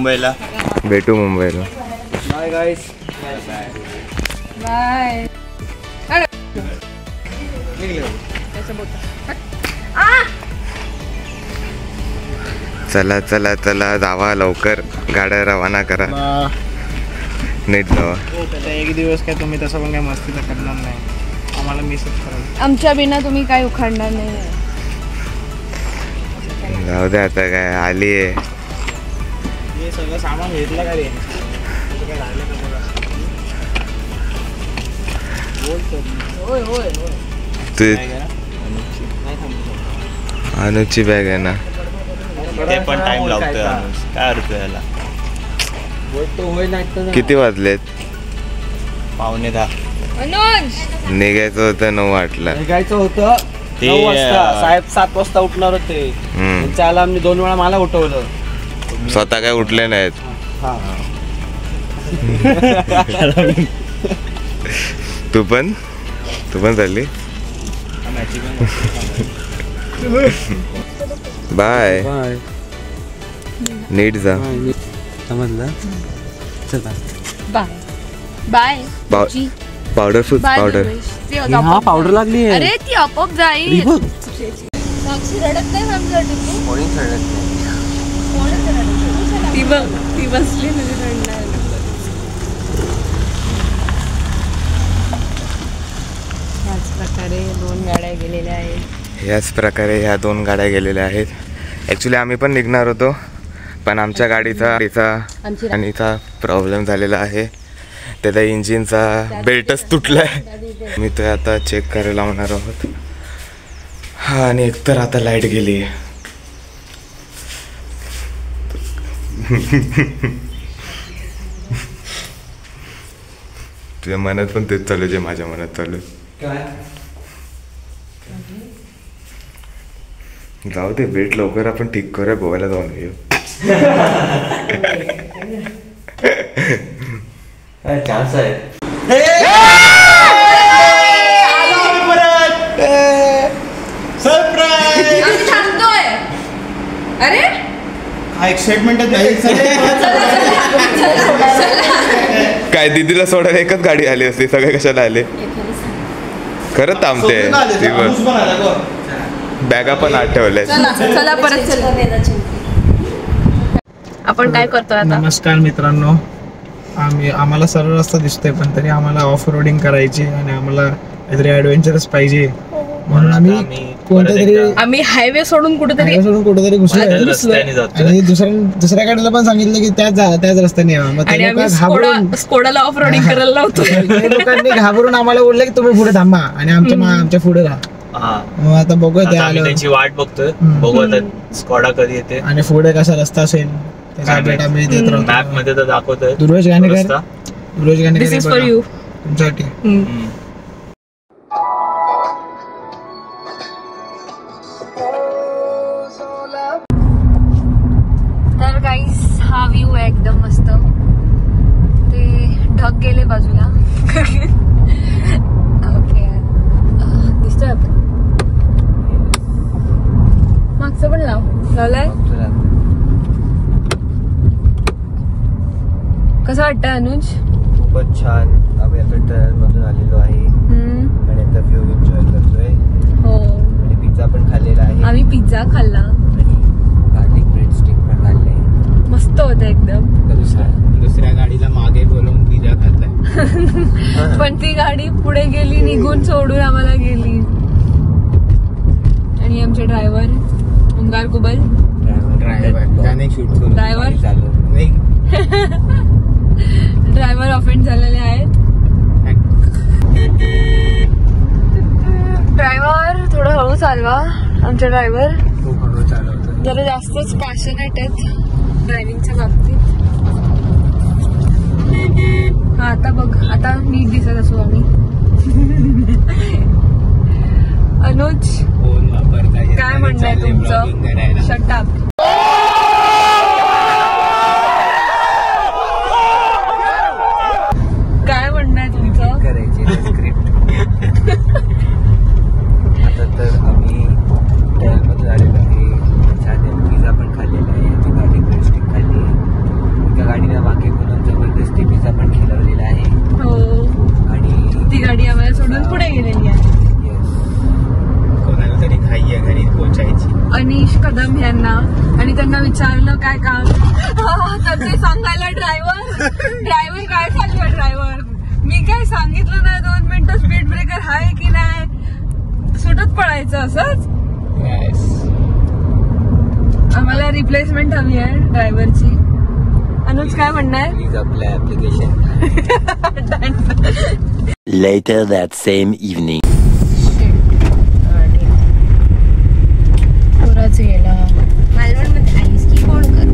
मुंबईला. भेटू मुंबईला. बाय गाईस. बाय. चला चला चला जावा लवकर, गाड्या रवाना करा, नीट जावा. एक दिवस काय तुम्ही तसं पण काय मस्ती तर करणार नाही, आम्हाला मिसच कराल. आमच्या बिना तुम्ही काय उखाडणार नाही. जाऊ दे आता, काय आली आहे. हे सगळं सामान घेतलं का रे? तू अनुची बॅग आहे ना, ते पण टाइम लागतोय. काय अर्थ याला? किती वाजलेत? 9:45. अनुज निघायचं होतं 9:08ला. निघायचं होतं 9 वाजता. साहेब 7 वाजता उठणार होते. त्याला आम्ही 2 वेळा मला उठवलं. स्वतः काय उठले नाहीत. तू पण चालली. बाय. नीट जा. समजलं. चला bye bye. Powder food powder. हा पावडर लागली आहे. अरे ती आपोआप जाईल. साक्षी रडत नाही समजत. ती बसली म्हणजे रडणार. याच प्रकारे 2 गाड्या गेलेल्या आहेत. याच प्रकारे ह्या 2 गाड्या गेलेल्या आहेत. ॲक्च्युली आम्ही पण निघणार होतो, पण आमच्या गाडीचा प्रॉब्लेम झालेला आहे. त्याचा इंजिनचा बेल्टच तुटलाय. मी तो आता चेक करायला लावणार आहोत. हा, आणि एकतर आता लाईट गेली आहे. तुझ्या मनात पण तेच चालू जे माझ्या मनात चालू. जाऊ दे, बेल्ट लवकर आपण ठीक करूया, गोव्याला जाऊन येऊ. चान्स आहे. अरे एक्साइटमेंट काय दीदीला सोडायला एकच गाडी आली असती, सगळे कशाला आले? खरंच थांबते. बॅगा पण आठवल्या. चला परत आपण काय करतोय आता? नमस्कार मित्रांनो, आम्हाला सरळ रस्ता दिसतोय, पण तरी आम्हाला ऑफ रोडिंग करायची आणि आम्हाला काहीतरी ॲडव्हेंचरस पाहिजे, म्हणून आम्ही हायवे सोडून कुठेतरी घुसलो आणि दुसऱ्या गाडीला पण सांगितलं की त्याच रस्त्याने यावं. मग ते घाबरून स्कोडाला ऑफ रोडिंग करायला लावतो. लोकांनी घाबरून आम्हाला बोलले की तुम्ही पुढे थांबा आणि आमच्या पुढे राहा. मग आता बघूया, त्यांची वाट बघतोय, बघू आता स्कॉडा कधी येते आणि पुढे कसा रस्ता असेल त्याचा अपडेट आम्ही देत राहतो. मॅप मध्ये तर दाखवतोय. दुर्वेश गाणेकर तुमच्यासाठी. तर गाईस, हा व्ह्यू आहे एकदम मस्त. ते ढग गेले बाजूला. ओके, दिसतोय आपण. मागचं पण लावलाय. कसं वाटतं अनुज? खूपच छान. आम्ही आता ट्रेन मधून आलेलो आहे आणि आता व्ह्यू एन्जॉय करतोय. हो, आणि पिझ्झा पण खाल्लेला आहे. आम्ही पिझ्झा खाल्ला आणि गार्लिक ब्रेड स्टिक पण खाल्ले. मस्त होतं एकदम. दुसऱ्या गाडीला मागे बोलवून पिझ्झा खाल्लाय. पण ती गाडी पुढे गेली, निघून सोडून आम्हाला गेली. आणि आमचे ड्रायव्हर ओंकार कुबल, ड्रायव्हर ऑफेंड झालेले आहेत. ड्रायव्हर थोडं हळू चालवा. आमचे ड्रायव्हर जरा जास्तच पॅशनेट आहेत ड्रायव्हिंगच्या बाबतीत. हा, आता बघ, आता नीट दिसत असू आम्ही. अनुज, काय म्हणणं आहे तुमचं? Shut up. काय म्हणणं आहे तुमचं? करायची स्क्रिप्ट. आता तर आम्ही ट्रेनमध्ये आलेलो आहे. पिझ्झा पण खाल्लेला आहे. गार्लिक ब्रेड स्टिक खाल्ली. सगळ्यात पुढे गेलेली आहे. कोणाला तरी घाई आहे घरी पोचायची. अनिश कदम यांना आणि त्यांना विचारलं काय काम तर ते सांगायला ड्रायव्हर काय सांगलं ड्रायव्हर मी काय सांगितलं नाही 2 मिनिटं स्पीड ब्रेकर आहे की नाही सुटत पडायचं असंच. आम्हाला रिप्लेसमेंट हवी आहे ड्रायव्हरची. अनुज काय म्हणणार please apply application. Later that same evening. पुराच गेला मालवणमध्ये आईस की कोण कर.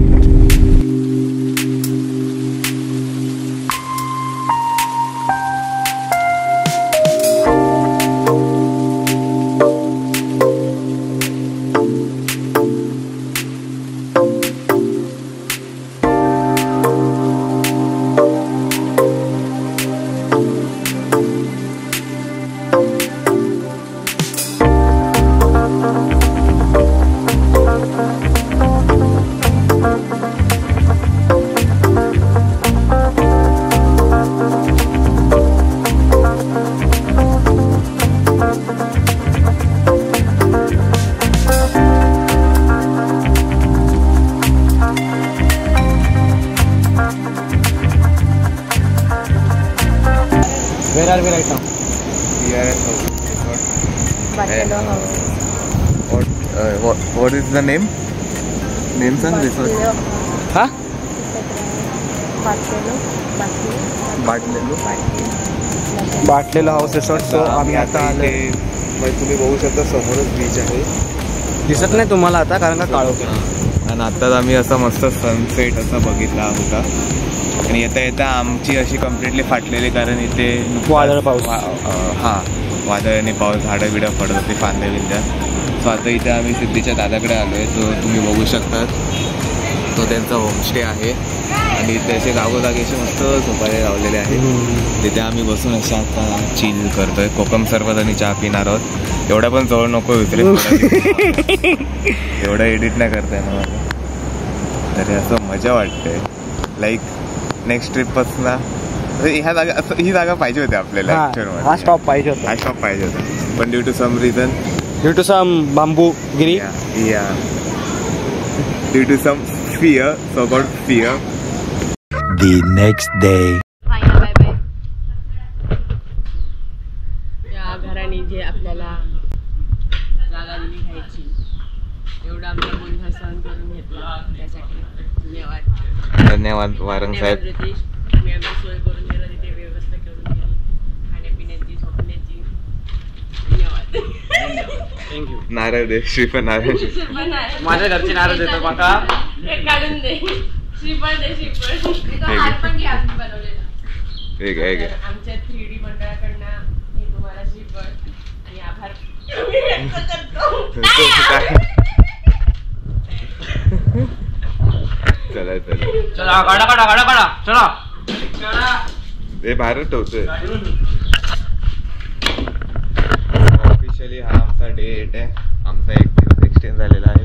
Where are we right now? We are at what is the name? Name सांग resort. हा? बाटलेलो हाऊस रिसॉर्ट. सो आम्ही आता आले. तुम्ही बघू शकता समोरच बीच आहे. दिसत नाही तुम्हाला आता कारण का काळोख आहे. आणि आत्ताच आम्ही असा मस्त सनसेट असा बघितला होता. आणि येता येता आमची अशी कम्प्लिटली फाटलेली कारण इथे वादळ पाऊस. हां वादळ आणि पाऊस झाडं बिडं पडत होती फांद्या बिंद्या. सो आता इथे आम्ही सिद्धीच्या दादाकडे आलो आहे. तो तुम्ही बघू शकता तो त्यांचा होमस्टे आहे. आणि इथे असे जागोजागी असे मस्त झोपाळे लावलेले आहेत. तिथे आम्ही बसून असे आता चिल करतोय. कोकम सरबत आणि चहा पिणार आहोत. एवढा पण जवळ नको उतरेल. एवढं एडिट नाही करताय ना मला. तरी असं मजा वाटते. लाईक नेक्स्ट ट्रिपपासून ह्या जागा ही जागा पाहिजे होती आपल्याला. हा स्टॉप पाहिजे होता. हा स्टॉप पाहिजे होता पण due to some reason due to some बांबूगिरी due to some fear so called fear. The next day. Bye bye. या घराने जे आपल्याला जागा दिली घ्यायची एवढा आमचा गोंधळ सहन करून घेतला त्यासाठी धन्यवाद. धन्यवाद वारंग साहेब. तुम्ही आम्ही सोय करून दिलं तिथे व्यवस्था करून दिली खाण्यापिण्याची झोपण्याची. धन्यवाद. थँक्यू. नारळ दे. श्रीफळ नारळ. माझ्या घरचे नारळ देतो बघा. काढून दे. श्रीफळ दे. श्रीफळ हार पण घ्या आम्ही बनवलेला. ठीक आहे. आमच्या 3D मंडळाकडनं मी तुम्हाला श्रीफळ आणि आभार व्यक्त करतो. चला चला गाडा चला. ते बाहेर ठेवतोय. ऑफिशियली हा आमचा डे 8 आहे. आमचा 1 दिवस एक्सटेंड झालेला आहे.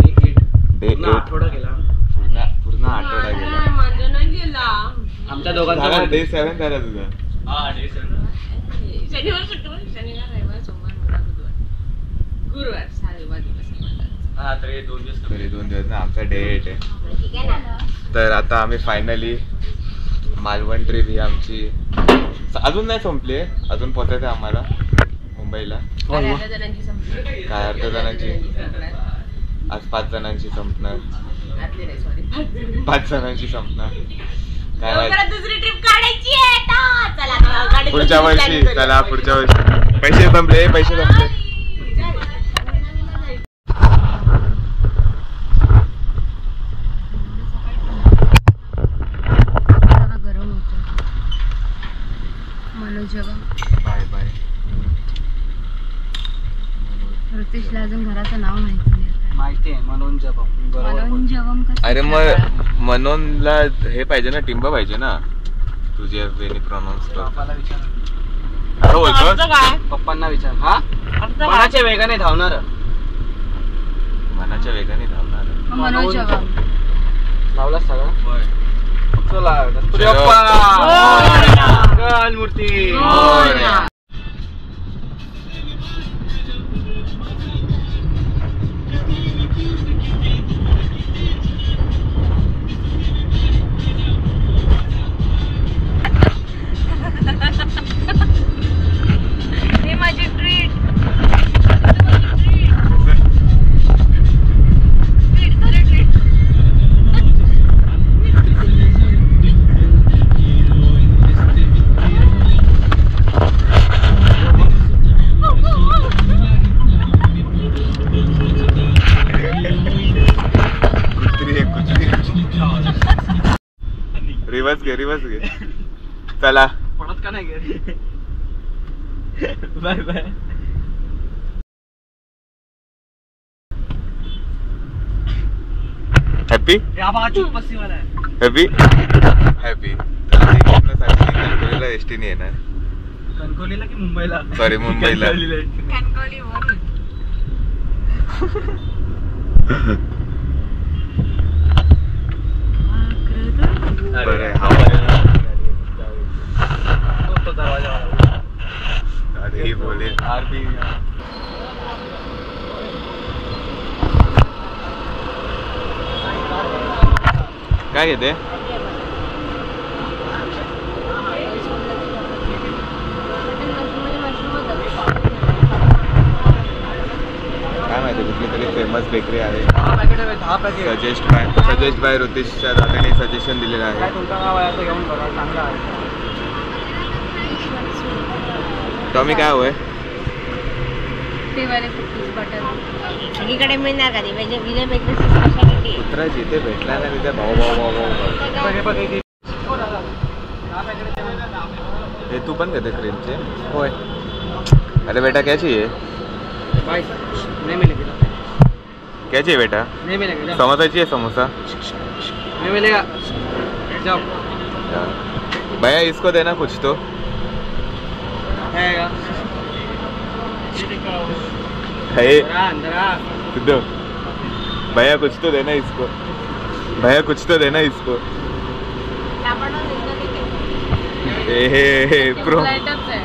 डे 8 आठवडा गेला. पूर्ण आठवडा गेला. माझं नाही गेला. आमच्या दोघांचा डे 7 झाला तुझा. शनिवार शुक्रवार शनिवार रविवार सोमवार मंगळवार बुधवार गुरुवार 6 दिवस. तरी 2 दिवस. तरी 2 दिवस ना. आमचा डे 8 आहे. ठीक आहे ना. तर आता आम्ही फायनली मालवण ट्रिप ही आमची अजून नाही संपली. अजून पोचायचं आहे आम्हाला मुंबईला. काय अर्ध्या जणांची संपली. काय अर्ध्या जणांची. आज 5 जणांची संपणार. 5 जणांची संपणार. काय माहिती दुसरी ट्रिप काढायची आहे. चला पुढच्या वर्षी. चला पुढच्या वर्षी. पैसे संपले. गरम होतं. मनोजगम. Bye bye. ऋतिशला अजून घराचं नाव माहिती नाही. माहिती आहे मनोजगम. अरे मग मनोनला हे पाहिजे ना. टिंब पाहिजे ना. तुझे वेनी प्रोनाउन्स कर. पप्पांना विचार. हा मनाच्या वेगाने धावणार. मनाच्या वेगाने धावणार. मनोजगम. लावला सगळा. चला गणपती चलो. बाप्पा. मूर्ती. दिवस घे. चला पडत का नाही घरी. Bye bye. Happy happy happy. कणकोलीला एसटी नाही येणार. कणकोलीला की मुंबईला? सॉरी मुंबईला. बरं अरे बोले काय घेते? काय माहिती कुठली तरी फेमस बेकरी आहे. सजेस्ट बाय ऋतिशच्या दादाने सजेशन दिलेलं आहे. टॉमी काय हवंय? सगळीकडे मिळणार का? विजय बेकरी स्पेशालिटी उतरायची इथे भेटला नाही तिथे भाऊ भाऊ भाऊ भाऊ. हे तू पण घेते क्रीमचे? होय. अरे बेटा क्या चाहिए? नहीं मिलेगा. क्या चाहिए बेटा? नहीं मिलेगा. समोसा चाहिए? समोसा नहीं मिलेगा. जाओ. भैया इसको देना कुछ तो. दो भैया कुछ तो देना इसको. भैया कुछ तो देना इसको. प्रो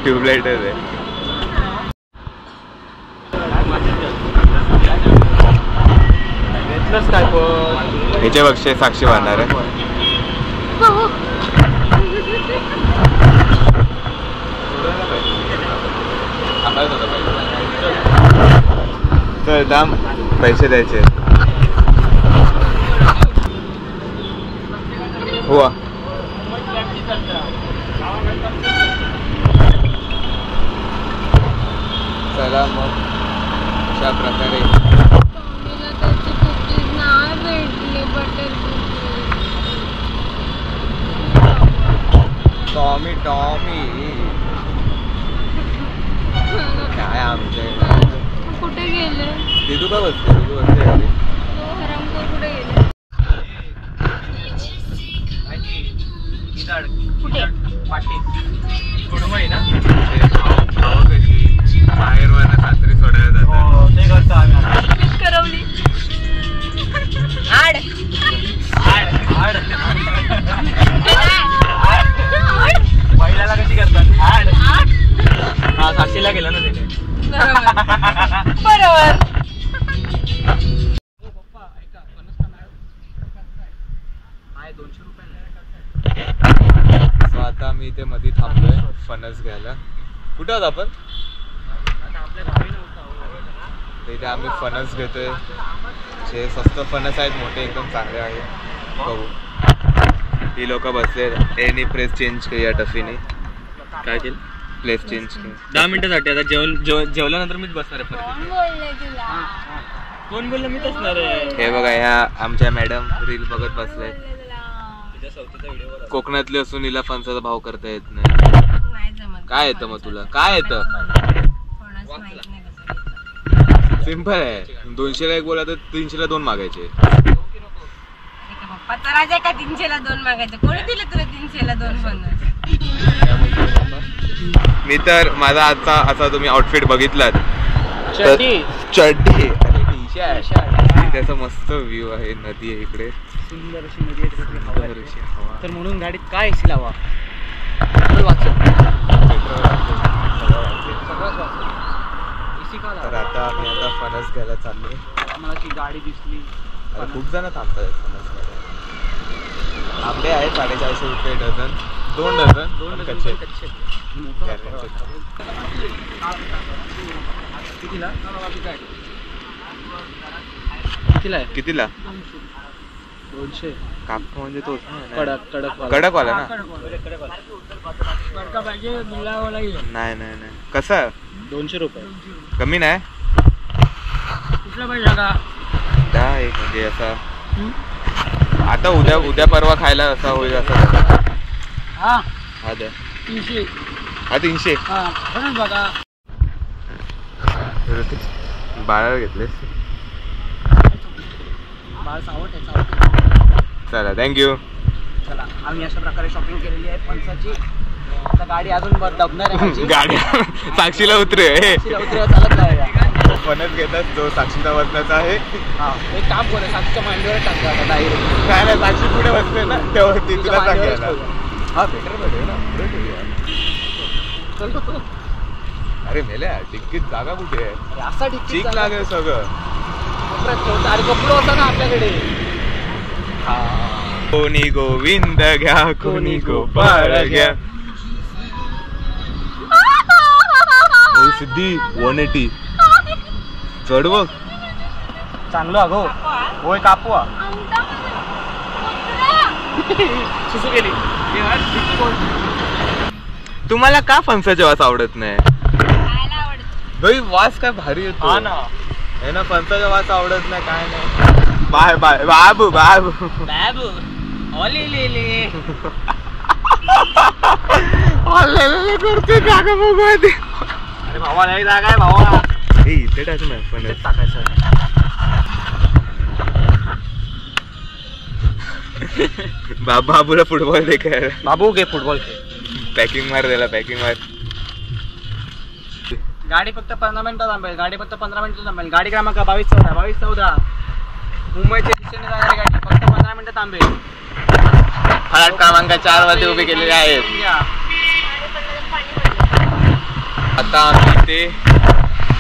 ट्यूबलाइट है. याच्या बक्षे साक्षी बांधणार आहे. तर दाम पैसे द्यायचे. हुआ चला मग अशा प्रकारे टॉमी टॉमी काय आमचे कुठे गेले? दिदू का बसते? दिदू बसते घरी. कुठे गेले? बाहेरवरनं सासरी सोडायला जातात. करवली महिलाला कशी करतात? हा साक्षीला गेलं ना तिने. बरोबर. सो आता मी इथे मध्ये थांबलोय फणस घ्यायला. कुठे आहोत आपण? इथे आम्ही फणस घेतोय. जे स्वस्त फणस आहेत, मोठे एकदम चांगले आहे. बघू ही लोक बसले. एनी प्लेस चेंज केली या टफीने. काय केलं? प्लेस चेंज केली 10 मिनिटासाठी. आता जेवल्यानंतर मीच बसणार आहे परत. कोण बोललं? मीच असणार आहे. हे बघा ह्या आमच्या मॅडम रील बघत बसले. कोकणातली असून हिला फणसाचा भाव करता येत नाही. काय येतं मग तुला? काय येतं? सिंपल आहे. 200ला 1 बोला तर 300ला 2 मागायचे. पत्राचे का 300ला 2 मागायचे? कोणी दिले तुला 300ला 2 फणस? मी तर माझा आजचा असा तुम्ही आउटफिट बघितलात. चड्डी त्याचा मस्त व्ह्यू आहे. नदी आहे इकडे. सुंदर अशी नदी आहे. हवा. तर म्हणून गाडीत काय एसी लावा. तर आता आम्ही आता फणस घ्यायला चाललोय. आम्हाला ती गाडी दिसली. खूप जण थांबतात फणस मध्ये. आंबे आहेत 450 रुपये डझन. 2 डझन कच्चे. कितीला? 200. काप म्हणजे तोच कडक वाला ना? नाही नाही नाही. कसं? 200 रुपये. कमी नाही? कुठला पाहिजे का? द्या एक म्हणजे असा आता उद्या परवा खायला असा होईल असं. हा हा द्या. 300. हा 300. म्हणून बघा बाळाला घेतलेस. बाळ सावट आहे. चला थँक्यू. चला आम्ही अशा प्रकारे शॉपिंग केलेली आहे पंचाची. आता गाडी अजून दबणार आहे माझी. गाडी साक्षीला उतरे चालत नाही. फणस घेतात जो साक्षीचा वजनाचा आहे. हा एक काम करू साक्षीच्या मांडीवर टाकतो आता डायरेक्ट. काय नाही साक्षी पुढे बसते ना तेव्हा ती तुला टाकायला. हा बेटर पडेल ना. चल तो. अरे मेल्या डिक्कीत जागा कुठे आहे? अरे असा डिक्की चीक लागेल सगळं. अरे कपडा होता ना आपल्याकडे. कोणी गोविंद घ्या कोणी गोपाळ घ्या. सिद्धी 180 चढ बघ. चांगलं अगो होय कापू. सुसू गेली. तुम्हाला का फणसाचा वास आवडत नाही? भाई वास काय भारी येतो. हा ना हे ना फणसाचा वास आवडत नाही काय नाही. बाय बाय बाबू बाबू बाबू ओले ले ले. ओले करते जागा बघू. अरे भावा नाही जागा आहे भावा. ए इथे टाक ना पण टाकायचं. बाबूला फुटबॉल देखाय. बाबू घे फुटबॉल खेळ. पॅकिंग मार त्याला पॅकिंग मार. गाडी फक्त 15 मिनिटं थांबेल. गाडी फक्त 15 मिनिटं थांबेल. गाडी क्रमांक 2214 मुंबईच्या दिशेने जाणारी गाडी फक्त 15 मिनिटं थांबेल. फलाट क्रमांक 4 मध्ये उभे केलेले आहेत. आता आम्ही इथे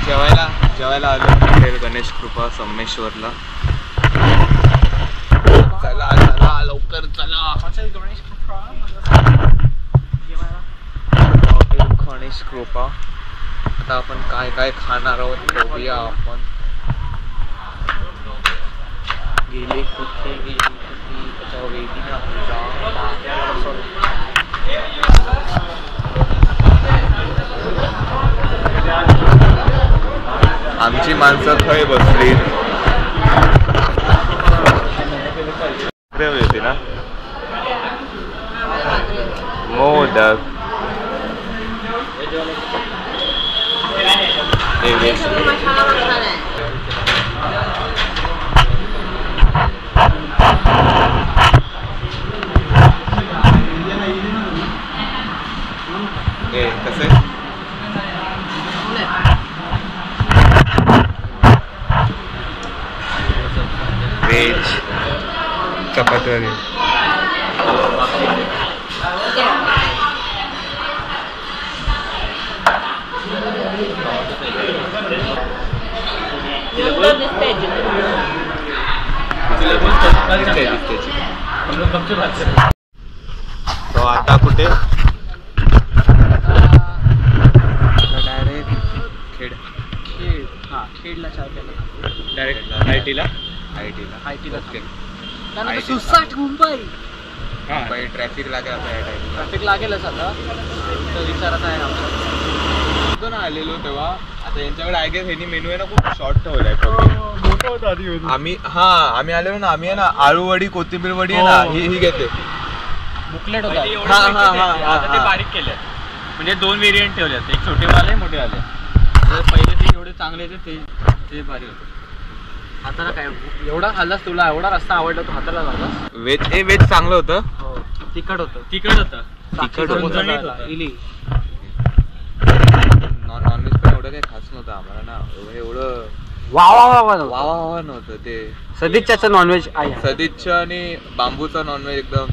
जेवायला आलो हॉटेल गणेश कृपा संमेश्वरला. चला चला लवकर चला. हॉटेल गणेश कृपा. आता आपण काय काय खाणार आहोत बघूया आपण. गेली कुठे आमची माणसं खय बसली होती ना. मोदक कसं व्हेज चपाती. तो आता कुठे डायरेक्ट खेड. खेडला डायरेक्ट आयटीला सुसाट मुंबई. ट्रॅफिक लागेल आता या टाइम. ट्रॅफिक लागेलच आता. विचारत आहे आमच्या ना आलेलो तेव्हा. आता यांच्याकडे आय गेस ह्यांनी मेनू आहे ना खूप शॉर्ट ठेवलाय. मोठं होतं आधी. आम्ही आलेलो ना. आम्ही आहे ना आळू वडी कोथिंबीर वडी आहे ना ही घेते. बुकलेट होता. ते बारीक केले म्हणजे 2 व्हेरियंट ठेवले. एक छोटे वाले मोठे वाले. पहिले ते एवढे चांगले होते ते भारी होते. हाताला काय एवढा खाल्लास तुला एवढा रस्ता आवडला तो हाताला लागला. व्हेज चांगलं होतं. तिखट होतं. नॉनव्हेज पण एवढं काही खास नव्हतं आम्हाला ना. एवढं वा नव्हतं ते. सदिच्छाचं नॉनव्हेज आहे. सदिच्छा आणि बांबूचा नॉनव्हेज एकदम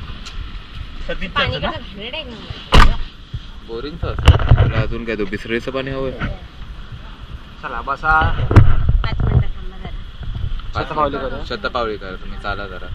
बोरिंगच असतं. अजून काय तो बिसरेचं पाणी हवं. चला बसा. शतपावली करा तुम्ही. चाला जरा.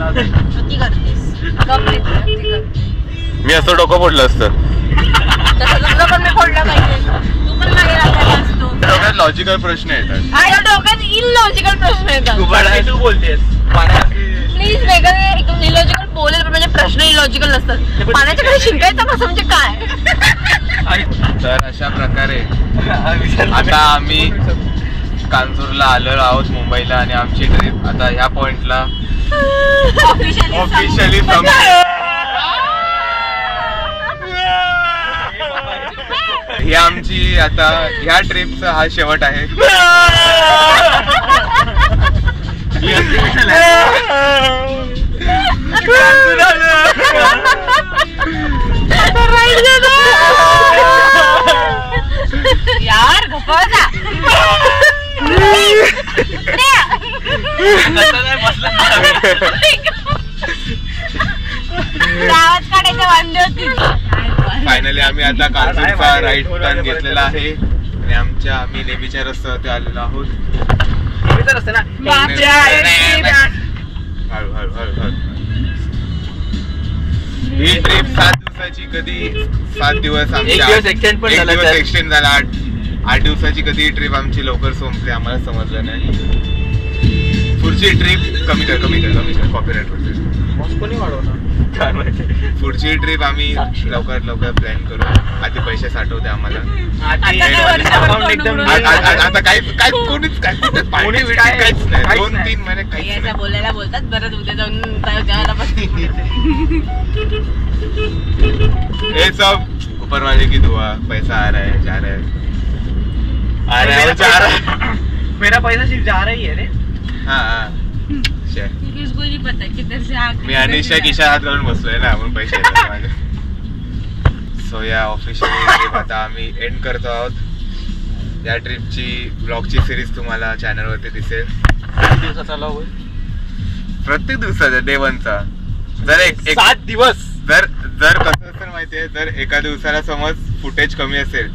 ती करतेस मी असं डोकं फोडलं असतं. तसं तुझं पण मी फोडलं पाहिजे. तू पण मागे राखायला असतो. डोक्यात लॉजिकल प्रश्न येतात. आणि डोक्यात इलॉजिकल प्रश्न येतात. तू बोलतेस प्लीज वेगळं इलॉजिकल बोलेल म्हणजे प्रश्न इलॉजिकल नसतात. पाण्याच्याकडे शिंकायचं कसं म्हणजे काय. तर अशा प्रकारे आता आम्ही कांजूरला आलो आहोत मुंबईला आणि आमची ट्रिप आता ह्या पॉइंटला ऑफिशियली ही आमची आता ह्या ट्रिपचा हा शेवट आहे. यार गप्पा गावात काढायचे वांदे होती. फायनली आम्ही आता कांजूरचा राईट टर्न घेतलेला आहे आणि आम्ही नेहमीच्या रस्त्यावरती आलेलो आहोत. हळू हळू हळू हळू. ही ट्रिप 7 दिवसाची कधी 7 दिवस एक्सटेंड झाला. 8 दिवसाची कधी ही ट्रिप आमची लवकर संपली आम्हाला समजलं नाही. पुढची ट्रिप कमी कर कॉपीराइट कोणी वाढवणार. पुढची ट्रिप आम्ही लवकरात लवकर प्लॅन करू. आधी पैसे साठवते आम्हाला. आता काय कोणीच काहीच नाही. 2-3 महिने काहीच नाही. बोलायला बोलतात बरं उद्या जाऊन द्यायला ये सब ऊपर वाले की दुआ. पैसा आ रहा है जा रहा है मेरा पैसा सिर्फ जा रही है रे. हाँ किसको नहीं पता किधर से आ. मी अनिशा खिशात हात घालून बसलोय ना म्हणून पैसे येतात माझे. सो या ऑफिशियली ट्रिप आता आम्ही एंड करतो आहोत. या ट्रिपची ब्लॉगची सिरीज तुम्हाला चॅनलवरती दिसेल. दिवसाचा लॉग होईल. प्रत्येक दिवसाचा डे 1चा. जर 7 दिवस जर कसं असेल माहितीये, जर एका दिवसाला समज फुटेज कमी असेल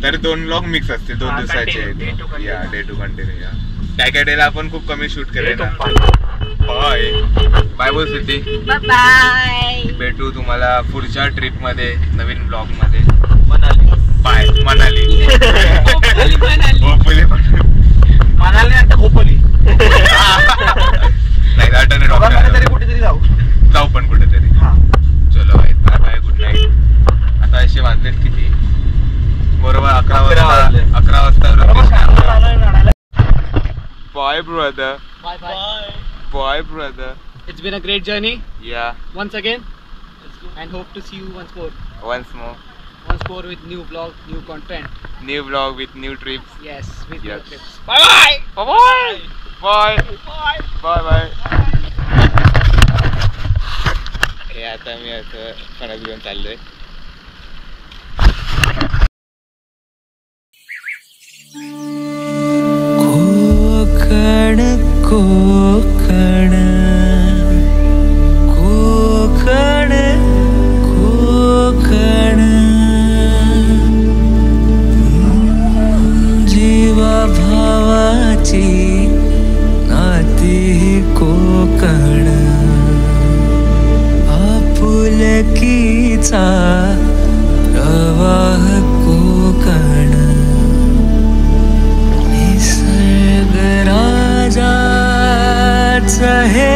तर 2 ब्लॉग मिक्स असतील 2 दिवसाचे. या डे टू कंटिन्यू. या काय डेला आपण खूप कमी शूट केले ना. बाय बाय बोल सिटी. बाय. भेटू तुम्हाला पुढच्या ट्रिप मध्ये नवीन ब्लॉग मध्ये. मनाली. बाय मनाली. मनाली आता खोपोली. नाही तरी कुठेतरी जाऊ पण कुठेतरी. चलो बाय बाय गुड नाईट. आता असे वाजलेत किती बरोबर 11 वाजता. Bye brother. Bye brother. It's been a great journey. Yeah. Once again. And hope to see you once more. Once more. Once more with new vlog, new content. New vlog with new trips. Yes, with Yes. new trips. Bye bye. Bye bye. Bye. Bye. Bye bye. हे आता मी असं फणस घेऊन चाललोय. कोकण कोकण कोकण जीवा भावाची नाती कोकण आपुलकीचा प्रवाह कोकण निसर्ग राजाच हे